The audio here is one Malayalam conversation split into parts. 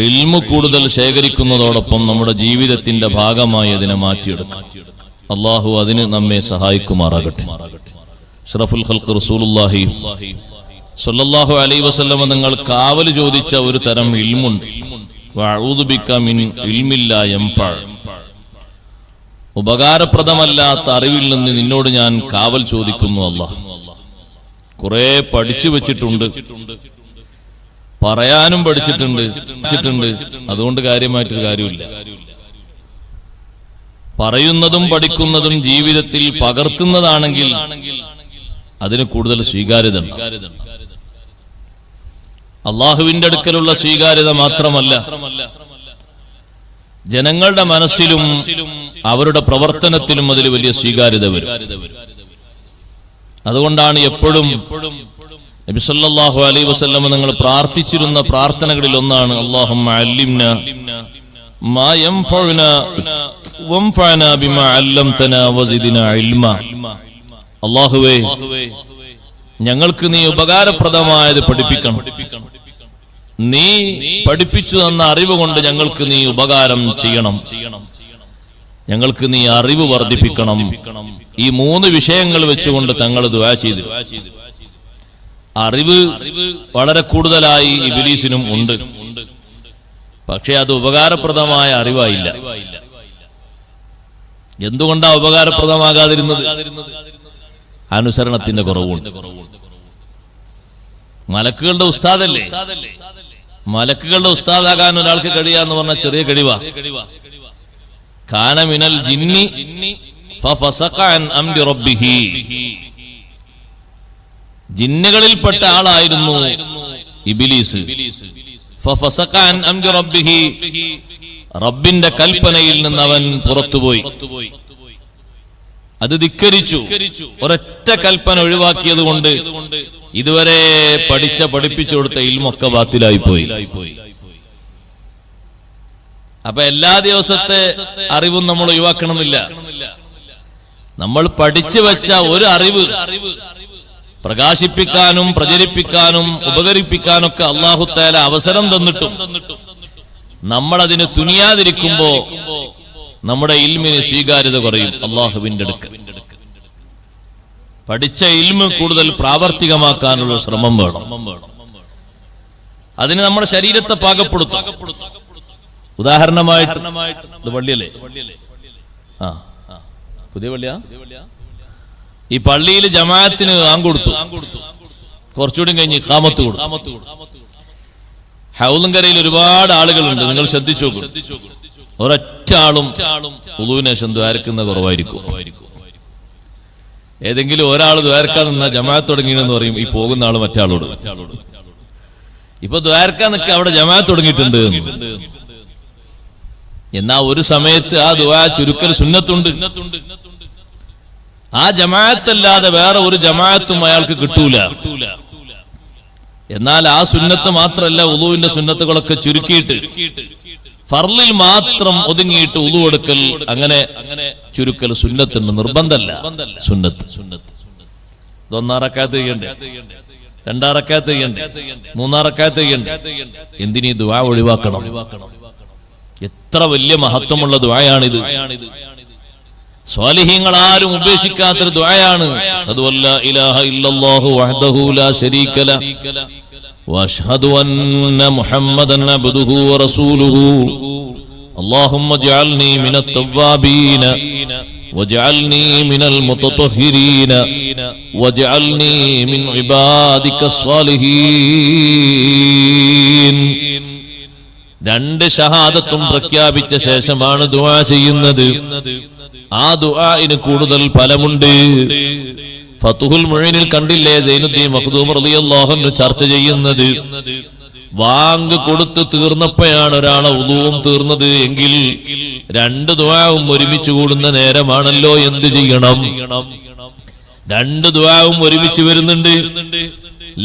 ഇൽമു കൂടുതൽ ശേഖരിക്കുന്നതോടൊപ്പം നമ്മുടെ ജീവിതത്തിന്റെ ഭാഗമായി അതിനെ മാറ്റിയെടുക്കാം. അള്ളാഹു അതിന് നമ്മെ സഹായിക്കുമാറാകട്ടെ. അഷ്റഫുൽ ഖൽഖ് റസൂലുള്ളാഹി സ്വല്ലല്ലാഹു അലൈഹി വസല്ലം നിങ്ങൾ കാവൽ ചോദിച്ച ഒരു തരം ഇൽമുണ്ട്. വഅഊദു ബിക മിൻ ഇൽമിൻ ലാ യൻഫഅ. ഉപകാരപ്രദമല്ലാത്ത അറിവിൽ നിന്ന് നിന്നോട് ഞാൻ കാവൽ ചോദിക്കുന്നു അല്ലാഹ്. കുറെ പഠിച്ചു വെച്ചിട്ടുണ്ട്, പറയാനും പഠിച്ചിട്ടുണ്ട്. അതുകൊണ്ട് കാര്യമായിട്ടൊരു കാര്യമില്ല. പറയുന്നതും പഠിക്കുന്നതും ജീവിതത്തിൽ പകർത്തുന്നതാണെങ്കിൽ അതിന് കൂടുതൽ സ്വീകാര്യത. അള്ളാഹുവിന്റെ അടുക്കലുള്ള സ്വീകാര്യത മാത്രമല്ല, ജനങ്ങളുടെ മനസ്സിലും അവരുടെ പ്രവർത്തനത്തിലും അതിൽ വലിയ സ്വീകാര്യത വരും. അതുകൊണ്ടാണ് എപ്പോഴും നബി സല്ലല്ലാഹു അലൈഹി വസല്ലം നിങ്ങൾ പ്രാർത്ഥിച്ചിരുന്ന പ്രാർത്ഥനകളിൽ ഒന്നാണ് അല്ലാഹുമ്മ അല്ലിംനാ മാ യൻഫഉനാ വൻഫഅനാ ബിമാ അല്ലംതനാ വസിദ്നാ ഇൽമാ. അല്ലാഹുവേ, ഞങ്ങൾക്ക് നീ ഉപകാരപ്രദമായത് പഠിപ്പിക്കണം. നീ പഠിപ്പിച്ചു തന്ന അറിവ് കൊണ്ട് ഞങ്ങൾക്ക് നീ ഉപകാരം ചെയ്യണം. ഞങ്ങൾക്ക് നീ അറിവ് വർദ്ധിപ്പിക്കണം. ഈ മൂന്ന് വിഷയങ്ങൾ വെച്ചുകൊണ്ട് തങ്ങൾ ദുആ ചെയ്തു. അറിവ് വളരെ കൂടുതലായി ഇബ്ലീസിനും ഉണ്ട്, പക്ഷെ അത് ഉപകാരപ്രദമായ അറിവായില്ല. എന്തുകൊണ്ടാ ഉപകാരപ്രദമാകാതിരുന്നത്? അനുസരണത്തിന്റെ കുറവുണ്ട്. മലക്കുകളുടെ ഉസ്താദല്ലേ? മലക്കുകളുടെ ഉസ്താദാകാൻ ഒരാൾക്ക് കഴിയാന്ന് പറഞ്ഞ ചെറിയ കഴിവാ. കാന മിനൽ ജിന്നി ഫഫസഖ അൻ അംരി റബ്ബിഹി. ജിന്നുകളിൽപ്പെട്ട ആളായിരുന്നു ഇബ്ലീസ്. ഫഫസഖ അൻ അംരി റബ്ബിഹി. റബ്ബിന്റെ കൽപ്പനയിൽ നിന്ന് അവൻ പുറത്തുപോയി, അത് ധിക്കരിച്ചു. ഒരൊറ്റ കൽപ്പന ഒഴിവാക്കിയത് കൊണ്ട് ഇതുവരെ പഠിപ്പിച്ചു കൊടുത്ത ഇൽമൊക്കെ ബാത്തിലായി പോയി. അപ്പൊ എല്ലാ ദിവസത്തെ അറിവും നമ്മൾ ഒഴിവാക്കണമെന്നില്ല. നമ്മൾ പഠിച്ചു വെച്ച ഒരു അറിവ് പ്രകാശിപ്പിക്കാനും പ്രചരിപ്പിക്കാനും ഉപകരിപ്പിക്കാനൊക്കെ അല്ലാഹു തആല അവസരം തന്നിട്ടും നമ്മൾ അതിന് തുനിയാതിരിക്കുമ്പോ നമ്മുടെ ഇൽമിന് സ്വീകാര്യത കുറയും. അല്ലാഹുവിന്റെ അടുക്കൽ പഠിച്ച ഇൽമ് കൂടുതൽ പ്രാവർത്തികമാക്കാനുള്ള ശ്രമം വേണം. അതിന് നമ്മുടെ ശരീരത്തെ പാകപ്പെടുത്തും. ഉദാഹരണമായിട്ട് ഇത് പള്ളിയല്ലേ? പുതിയ പള്ളിയാ? ഈ പള്ളിയിൽ ജമാഅത്തിന് കൊടുത്തു, കുറച്ചുകൂടി കഴിഞ്ഞ് ഇഖാമത്ത് കൊടുത്തു. ഹൗലുംകരയിൽ ഒരുപാട് ആളുകളുണ്ട്, നിങ്ങൾ ശ്രദ്ധിച്ചു നോക്കൂ. ഒരൊറ്റ ആളും വുളൂവിന് ശേഷം ദ്വാരക്കുന്ന കുറവായിരിക്കും. ഏതെങ്കിലും ഒരാൾ ദ്വാരക്കാൻ നിന്ന ജമാഅത്ത് തുടങ്ങിയെന്ന് പറയും ഈ പോകുന്ന ആള് മറ്റാളോട്. ഇപ്പൊ ദ്വാരക്കാൻ നിൽക്ക അവിടെ ജമാഅത്ത് തുടങ്ങിയിട്ടുണ്ട്. എന്നാ ഒരു സമയത്ത് ആ ദുആ ചുരുക്കൽ സുന്നത്തുണ്ട്. ആ ജമാഅത്തല്ലാതെ വേറെ ഒരു ജമാഅത്തും അയാൾക്ക് കിട്ടൂല. എന്നാൽ ആ സുന്നത്ത് മാത്രമല്ല, വുളൂവിന്റെ സുന്നത്തുകളൊക്കെ ചുരുക്കിയിട്ട് ഫർളിൽ മാത്രം ഒതുങ്ങിയിട്ട് ഉളു എടുക്കൽ, അങ്ങനെ ചുരുക്കൽ സുന്നത്തുണ്ട്. നിർബന്ധമല്ല, സുന്നത്ത്. ഒന്നാറക്കാത്ത് ചെയ്യണ്ടേ, രണ്ടാറക്കാത്ത് ചെയ്യണ്ടേ, മൂന്നാറക്കാത്ത് ചെയ്യണ്ടേ? എന്തിനീ ദുആ ഒഴിവാക്കണം? എത്ര വലിയ മഹത്വമുള്ള ദുആയാണിത്. സ്വാലിഹീങ്ങൾ ആരും ഉപേക്ഷിക്കാത്തൊരു ദുആയാണ്. അഷ്ഹദു അല്ലാ ഇലാഹ ഇല്ലല്ലാഹു വഹ്ദഹു ലാ ശരീക ലഹു വഅഷ്ഹദു അന്ന മുഹമ്മദൻ അബ്ദുഹു വറസൂലുഹു اللهم اجعلني من التوابين واجعلني من المتطهرين واجعلني من عبادك الصالحين. രണ്ട് ഷഹാദത്തും പ്രഖ്യാപിച്ച ശേഷമാണ് ദുആ ചെയ്യുന്നത്. ആ ദുആഇന് കൂടുതൽ ഫലമുണ്ട്. ഫതുഹുൽ മുഈനിൽ കണ്ടില്ലേ സൈനുദ്ദീൻ മഖ്ദൂം റളിയല്ലാഹു അൻഹു ചർച്ച ചെയ്യുന്നത്? വാങ്ക് കൊടുത്ത് തീർന്നപ്പോഴാണ് ഒരാളെ വുളൂവും തീർന്നത് എങ്കിൽ രണ്ട് ദുആവും ഒരുമിച്ച് കൂടുന്ന നേരമാണല്ലോ, എന്ത് ചെയ്യണം? രണ്ട് ദുആവും ഒരുമിച്ച് വരുന്നുണ്ട്.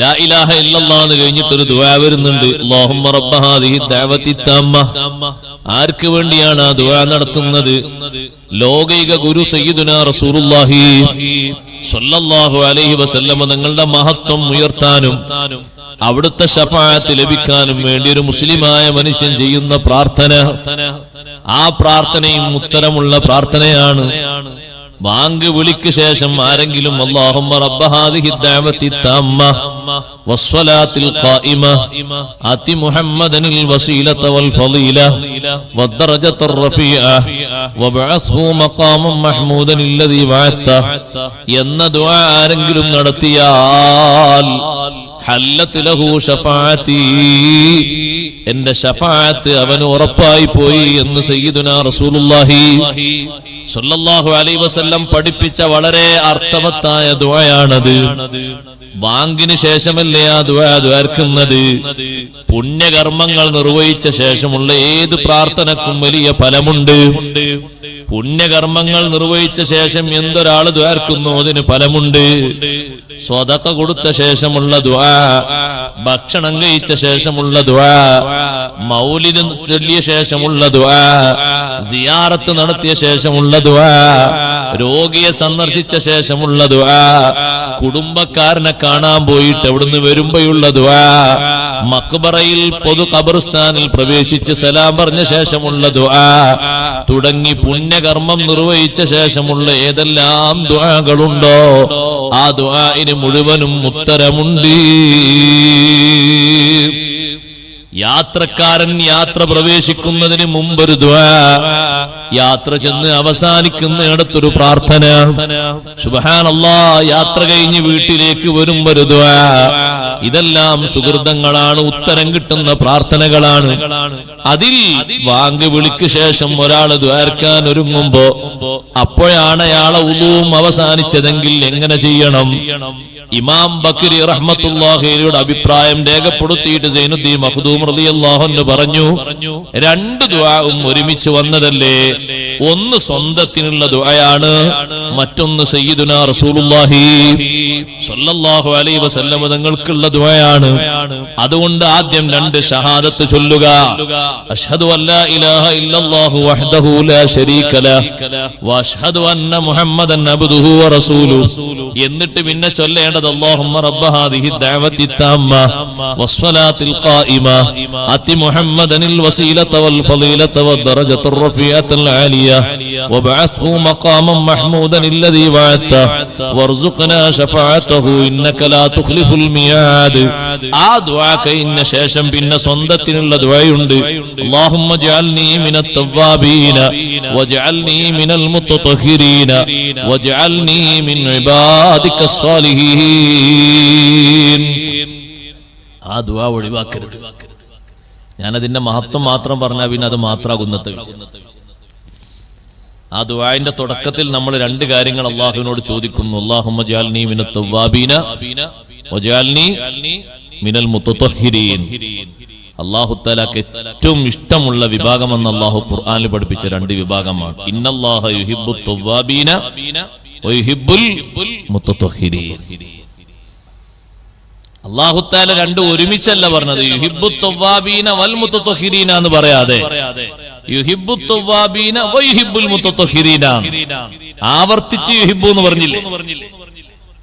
ലാ ഇലാഹ ഇല്ലല്ലാഹ് എന്ന് കഴിഞ്ഞിട്ടൊരു ദുആ വരുന്നുണ്ട്. അല്ലാഹുമ്മ റബ്ബ ഹാദിഹി ദഅവതി തമ്മ. ആർക്ക് വേണ്ടിയാണ് ആ ദുആ നടത്തുന്നത്? ലോകൈക ഗുരു സയ്യിദുനാ റസൂലുള്ളാഹി സ്വല്ലല്ലാഹു അലൈഹി വസല്ലം തങ്ങളുടെ മഹത്വം ഉയർത്താനും അവിടുത്തെ ശഫാഅത്ത് ലഭിക്കാനും വേണ്ടി ഒരു മുസ്ലിമായ മനുഷ്യൻ ചെയ്യുന്ന പ്രാർത്ഥന, ആ പ്രാർത്ഥനയും ഉത്തരമുള്ള പ്രാർത്ഥനയാണ്. ബാങ്ക് വിളിക്ക് ശേഷം ആരെങ്കിലും അല്ലാഹുമ്മ റബ്ബ ഹാദിഹി ദഅവത്തി തമ്മ വസ്സലാത്തിൽ ഖായിമ ആതി മുഹമ്മദനിൽ വസീലത വൽ ഫളീല വദ്ദറജത്തുർ റഫീഅ വബഅസ്ഹു മഖാമൻ മഹ്മൂദൻ അല്ലദീ വഅത്ത എന്ന ദുആ ആരെങ്കിലും നടത്തിയാൽ ഹല്ലത്ത് ലഹു ശഫാഅത്തി, എന്റെ ശഫാഅത്ത് അവന് ഉറപ്പായി പോയി എന്ന് സയ്യിദുനാ റസൂലുള്ളാഹി സ്വല്ലല്ലാഹു അലൈഹി വസല്ലം പഠിപ്പിച്ച വളരെ അർത്ഥവത്തായ ദുആയാണത്. ബാങ്കിന് ശേഷമല്ലേ ആ ദുആ ദ്വാർക്കുന്നത്. പുണ്യകർമ്മങ്ങൾ നിർവഹിച്ച ശേഷമുള്ള ഏത് പ്രാർത്ഥനക്കും വലിയ ഫലമുണ്ട്. പുണ്യകർമ്മങ്ങൾ നിർവഹിച്ച ശേഷം എന്തൊരാൾ ദ്വാർക്കുന്നു അതിന് ഫലമുണ്ട്. സ്വതക്ക കൊടുത്ത ശേഷമുള്ള ദുആ, ഭക്ഷണം കഴിച്ച ശേഷമുള്ള ദുആ, മൗലിദ് ചൊല്ലിയ ശേഷമുള്ള ദുആ, സിയാറത്ത് നടത്തിയ ശേഷമുള്ള ദുആ, രോഗിയെ സന്ദർശിച്ച ശേഷമുള്ള ദുആ, കുടുംബക്കാരനെ കാണാൻ പോയിട്ട് അവിടുന്ന് വരുമ്പോഴുള്ള ദുആ, മഖ്ബറയിൽ പൊതു ഖബർസ്ഥാനിൽ പ്രവേശിച്ച് സലാം പറഞ്ഞ ശേഷമുള്ള ദുആ തുടങ്ങി പുണ്യകർമ്മം നിർവഹിച്ച ശേഷമുള്ള ഏതെല്ലാം ദുആകളുണ്ടോ ആ ദുആഇന് മുഴുവനും ഉത്തരമുണ്ട്. യാത്രക്കാരൻ യാത്ര പ്രവേശിക്കുന്നതിന് മുമ്പൊരു ദുആ, യാത്ര ചെന്ന് അവസാനിക്കുന്നിടത്തൊരു പ്രാർത്ഥന, സുബ്ഹാനല്ലാഹ് യാത്ര കഴിഞ്ഞ് വീട്ടിലേക്ക് വരുമ്പൊരു ദുആ. ഇതെല്ലാം സുഹൃതങ്ങളാണ്, ഉത്തരം കിട്ടുന്ന പ്രാർത്ഥനകളാണ്. അതിൽ ബാങ്ക് വിളിക്ക് ശേഷം ഒരാൾ ദ്വാരക്കാൻ ഒരുങ്ങുമ്പോ അപ്പോഴാണ് അയാളെ ഉളൂം അവസാനിച്ചതെങ്കിൽ എങ്ങനെ ചെയ്യണം? ഇമാം ബക്കരി റഹ്മത്തുള്ളാഹിയുടെ അഭിപ്രായം രേഖപ്പെടുത്തിയിട്ട് സൈനുദ്ദീൻ മഖ്ദൂം റളിയല്ലാഹു അൻഹു പറഞ്ഞു, രണ്ട് ദുആവും ഒരുമിച്ച് വന്നതല്ലേ. ഒന്ന് സ്വന്തത്തിനുള്ള ദുആയാണ്, മറ്റൊന്ന് സയ്യിദുനാ റസൂലുള്ളാഹി സ്വല്ലല്ലാഹു അലൈഹി വസല്ലം തങ്ങൾക്കുള്ള ദുആയാണ്. അതുകൊണ്ട് ആദ്യം രണ്ട് ഷഹാദത്ത് ചൊല്ലുക, അഷ്ഹദു അല്ലാ ഇലാഹ ഇല്ലല്ലാഹു വഹ്ദഹു ലാ ശരീക ലഹു വഅഷ്ഹദു അന്ന മുഹമ്മദൻ അബ്ദുഹു വറസൂലുഹു. എന്നിട്ട് പിന്നെ ചൊല്ലേണ്ടത് اللهم رب هذه الدعوة التامة والصلاة القائمة آت محمدا الوسيلة والفضيلة والدرجة الرفيعة العالية وابعثه مقاما محمودا الذي وعدته وارزقنا شفاعته إنك لا تخلف الميعاد. ആ ദുആ കഴിഞ്ഞ ശേഷം പിന്നെ സ്വന്തത്തിനുള്ള ദുആയുണ്ട്. اللهم اجعلني من التوابين واجعلني من المتطهرين واجعلني من عبادك الصالحين. ആ ദുആ ഒഴിവാക്കരുത്. ഞാനതിന്റെ മഹത്വം മാത്രം പറഞ്ഞാൽ പിന്നെ അത് മാത്രാകുന്നത്. ആ ദുആന്റെ തുടക്കത്തിൽ നമ്മൾ രണ്ട് കാര്യങ്ങൾ അല്ലാഹുവിനോട് ചോദിക്കുന്നു, അല്ലാഹുമ്മ ജഅൽനി മിനത് തവ്വാബീന വജഅൽനി മിനൽ മുതതഹിരീൻ. അല്ലാഹു തആലക്ക് ഏറ്റവും ഇഷ്ടമുള്ള വിഭാഗമെന്ന് അല്ലാഹു ഖുർആനിൽ പഠിപ്പിച്ച രണ്ട് വിഭാഗമാണ്. ഇന്നല്ലാഹ യുഹിബ്ബുത് തവ്വാബീന വയുഹിബ്ബുൽ മുതതഹിരീൻ. അല്ലാഹു തആല രണ്ട് ഒരുമിച്ചല്ല പറഞ്ഞത്, യുഹിബ്ബുത് തവ്വാബീന വൽ മുതതഹിരീന എന്ന് പറയാതെ യുഹിബ്ബുത് തവ്വാബീന വയുഹിബ്ബുൽ മുതതഹിരീന ആവർത്തിച്ച് യുഹിബ്ബു എന്ന് പറഞ്ഞില്ലേ.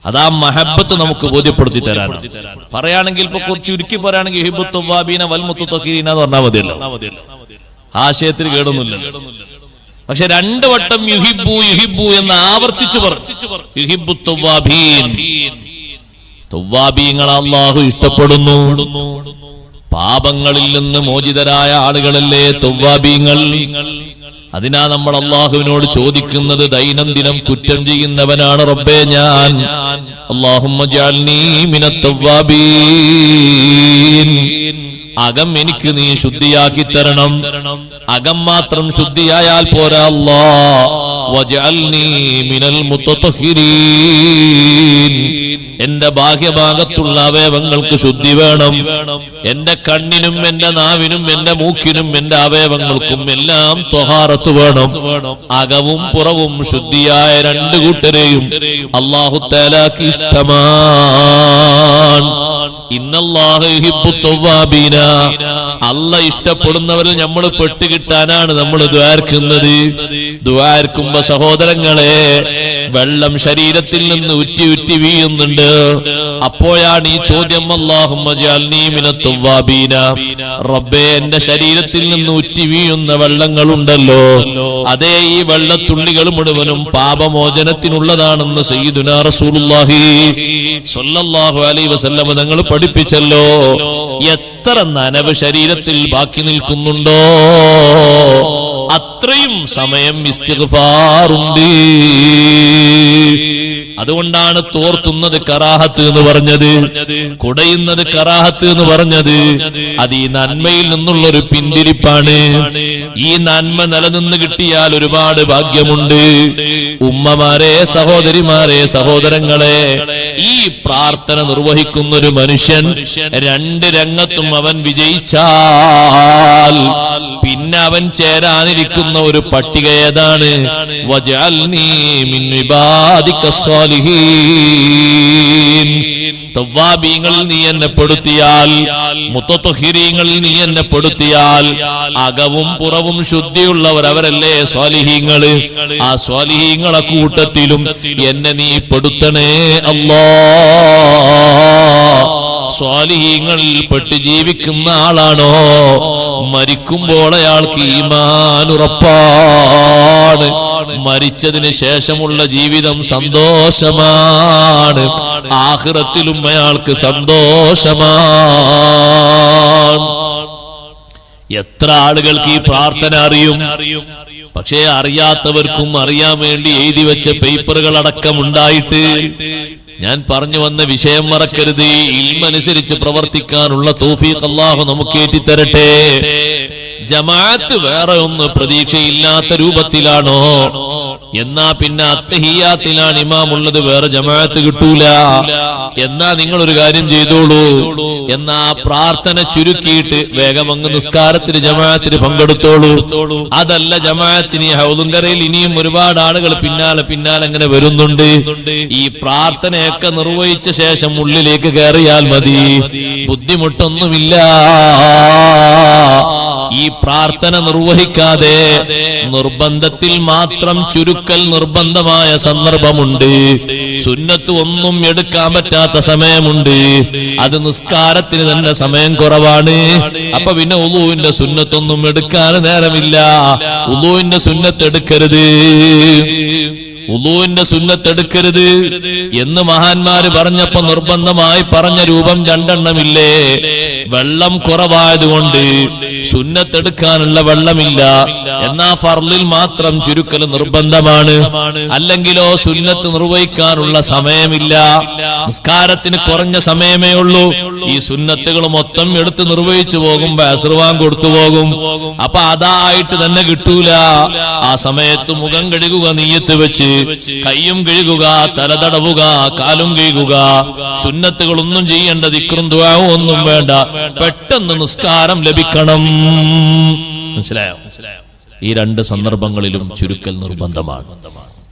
അതാ മഹബ്ബത്ത് നമുക്ക് ബോധ്യപ്പെടുത്തി തരാനാണ്. പറയുകയാണെങ്കിൽ ഇപ്പൊ കുറച്ച് ചുരുക്കി പറയുകയാണെങ്കിൽ യുഹിബ്ബുത് തവ്വാബീന വൽ മുതതഹിരീന എന്ന് പറഞ്ഞാൽ മതിയല്ലോ, ആശയത്തിൽ കേടൊന്നുമില്ല. പക്ഷെ രണ്ടു വട്ടം യുഹിബ്ബു യുഹിബ്ബു എന്ന് ആവർത്തിച്ചു പറഞ്ഞു. യുഹിബ്ബുത് തവ്വാബീൻ, തവ്വാബീങ്ങളെ അല്ലാഹു ഇഷ്ടപ്പെടുന്നു. പാപങ്ങളിൽ നിന്ന് മോചിതരായ ആളുകളല്ലേ തവ്വാബീങ്ങൾ. അതിനാ നമ്മൾ അല്ലാഹുവിനോട് ചോദിക്കുന്നത്, ദൈനംദിനം കുറ്റം ചെയ്യുന്നവനാണ് റബ്ബേ ഞാൻ. അല്ലാഹുമ്മ ജഅൽനി മിനത് തവ്വാബീൻ. അകം എനിക്ക് നീ ശുദ്ധിയാക്കി തരണം. അകം മാത്രം ശുദ്ധിയായാൽ പോരാ, അല്ലാഹ് വജഅൽനി മിനൽ മുതതഹിരീൻ. എന്റെ ബാഹ്യഭാഗത്തുള്ള അവയവങ്ങൾക്ക് ശുദ്ധി വേണം. എന്റെ കണ്ണിനും എന്റെ നാവിനും എന്റെ മൂക്കിനും എന്റെ അവയവങ്ങൾക്കും എല്ലാം ത്വഹാറത്ത് വേണം. അകവും പുറവും ശുദ്ധിയായ രണ്ട് കൂട്ടരെയും അല്ലാഹു തആലക്ക് ഇഷ്ടമാണ്. ഇന്നല്ലാഹു യുഹിബ്ബുത് തവ്വാബീന, അല്ലാഹ് ഇഷ്ടപ്പെടുന്നവരിൽ നമ്മൾ പെട്ടുകിട്ടാനാണ് നമ്മൾ ദുആർക്കുന്നത്. ദുആർക്കുമ്പോ സഹോദരങ്ങളെ, വെള്ളം ശരീരത്തിൽ നിന്ന് ഉറ്റി ഉറ്റി വീഴുന്നുണ്ട്. അപ്പോഴാണ് ഈ ചോദ്യം, അല്ലാഹുമ്മ ജഅൽനീ മിനത് തവ്വാബീന, റബ്ബേ എന്റെ ശരീരത്തിൽ നിന്ന് ഉറ്റി വീഴുന്ന വെള്ളങ്ങളുണ്ടല്ലോ, അതേ ഈ വെള്ളത്തുള്ളികൾ മുഴുവനും പാപമോചനത്തിനുള്ളതാണെന്ന് സയ്യിദുനാ റസൂലുള്ളാഹി സ്വല്ലല്ലാഹു അലൈഹി വസല്ലം തങ്ങൾ പഠിപ്പിച്ചല്ലോ. എത്ര നനവ് ശരീരത്തിൽ ബാക്കി നിൽക്കുന്നുണ്ടോ അത്രയും സമയം ഇസ്തിഗ്ഫാറുണ്ട്. അതുകൊണ്ടാണ് തോർത്തുന്നത് കറാഹത്ത് എന്ന് പറഞ്ഞത്, കുടയുന്നത് കറാഹത്ത് എന്ന് പറഞ്ഞത്. അത് ഈ നന്മയിൽ നിന്നുള്ളൊരു പിന്തിരിപ്പാണ്. ഈ നന്മ നിലനിന്ന് കിട്ടിയാൽ ഒരുപാട് ഭാഗ്യമുണ്ട്. ഉമ്മമാരെ, സഹോദരിമാരെ, സഹോദരങ്ങളെ, ഈ പ്രാർത്ഥന നിർവഹിക്കുന്ന ഒരു മനുഷ്യൻ രണ്ട് രംഗത്തും അവൻ വിജയിച്ചാൽ പിന്നെ അവൻ ചേരാനിരിക്കുന്ന ഒരു പട്ടിക ഏതാണ്? വജഅൽനീ മിൻ ഇബാദിക സ്വാലിഹീൻ. തവ്വാബീങ്ങളിൽ നീ എന്നെ പെടുത്തിയാൽ, മുത്തത്വഹിരീങ്ങളിൽ നീ എന്നെ പെടുത്തിയാൽ, അകവും പുറവും ശുദ്ധിയുള്ളവർ അവരല്ലേ സ്വാലിഹീങ്ങള്. ആ സ്വാലിഹീങ്ങളെ കൂട്ടത്തിലും എന്നെ നീ പെടുത്തണേ അല്ലാഹ്. സ്വാലിഹീങ്ങളിൽ പെട്ട് ജീവിക്കുന്ന ആളാണോ മരിക്കുമ്പോൾ അയാൾക്ക് ഈമാൻ ഉറപ്പാണ്. മരിച്ചതിന് ശേഷമുള്ള ജീവിതം സന്തോഷമാണ്. ആഖിറത്തിലും അയാൾക്ക് സന്തോഷമാണ്. എത്ര ആളുകൾക്ക് ഈ പ്രാർത്ഥന അറിയും? പക്ഷേ അറിയാത്തവർക്കും അറിയാൻ വേണ്ടി എഴുതി വെച്ച പേപ്പറുകൾ അടക്കം ഉണ്ടായിട്ട് ഞാൻ പറഞ്ഞു വന്ന വിഷയം മറക്കരുത്. ഇൽമനുസരിച്ച് പ്രവർത്തിക്കാനുള്ള തൗഫീഖ് അല്ലാഹു നമുക്ക് ഏറ്റിത്തരട്ടെ. ജമാഅത്ത് വേറെ ഒന്ന് പ്രതീക്ഷയില്ലാത്ത രൂപത്തിലാണോ, എന്നാ പിന്നെ അത്തഹിയാത്തിലാണ് ഇമാമുള്ളത്, വേറെ ജമാഅത്ത് കിട്ടൂല. എന്നാ നിങ്ങളൊരു കാര്യം ചെയ്തോളൂ, എന്നാ പ്രാർത്ഥന ചുരുക്കിയിട്ട് വേഗം അങ്ങ് നിസ്കാരത്തിന് ജമാഅത്തിന് പങ്കെടുത്തോളൂ. അതല്ല ജമാഅത്തിന് ഹൗലുങ്കരയിൽ ഇനിയും ഒരുപാട് ആളുകൾ പിന്നാലെ അങ്ങനെ വരുന്നുണ്ട്. ഈ പ്രാർത്ഥനയൊക്കെ നിർവഹിച്ച ശേഷം ഉള്ളിലേക്ക് കയറിയാൽ മതി, ബുദ്ധിമുട്ടൊന്നുമില്ല. ഈ പ്രാർത്ഥന നിർവഹിക്കാതെ നിർബന്ധത്തിൽ മാത്രം ചുരുക്കൽ നിർബന്ധമായ സന്ദർഭമുണ്ട്. സുന്നത്ത് ഒന്നും എടുക്കാൻ പറ്റാത്ത സമയമുണ്ട്. അത് നിസ്കാരത്തിന് തന്നെ സമയം കുറവാണ്. അപ്പൊ പിന്നെ ഉളൂവിന്റെ സുന്നത്തൊന്നും എടുക്കാൻ നേരമില്ല. ഉളൂവിന്റെ സുന്നത്ത് എടുക്കരുത്, ഉളൂവിന്റെ സുന്നത്ത് എടുക്കരുത് എന്ന് മഹാന്മാര് പറഞ്ഞപ്പോ നിർബന്ധമായി പറഞ്ഞ രൂപം രണ്ടെണ്ണമില്ലേ? വെള്ളം കുറവായതുകൊണ്ട് സുന്നത്തെടുക്കാനുള്ള വെള്ളമില്ല, എന്നാ ഫർളിൽ മാത്രം ചുരുക്കൽ നിർബന്ധമാണ്. അല്ലെങ്കിലോ സുന്നത്ത് നിർവഹിക്കാനുള്ള സമയമില്ല, നിസ്കാരത്തിന് കുറഞ്ഞ സമയമേ ഉള്ളൂ. ഈ സുന്നത്തുകൾ മൊത്തം എടുത്ത് നിർവഹിച്ചു പോകുമ്പോ അസ്ർവാൻ കൊടുത്തു പോകും. അപ്പൊ അതായിട്ട് തന്നെ കിട്ടൂല. ആ സമയത്ത് മുഖം കഴുകുക നീയത്ത് വെച്ച്, കയ്യും കഴുകുക, തല തടവുക, കാലും കഴുകുക. സുന്നത്തുകളൊന്നും ചെയ്യേണ്ട, ദിക്റും ദുആവും ഒന്നും വേണ്ട. പെട്ടെന്ന് നിസ്കാരം ലഭിക്കണം. മനസ്സിലായോ? ഈ രണ്ട് സന്ദർഭങ്ങളിലും ചുരുക്കൽ നിർബന്ധമാണ്.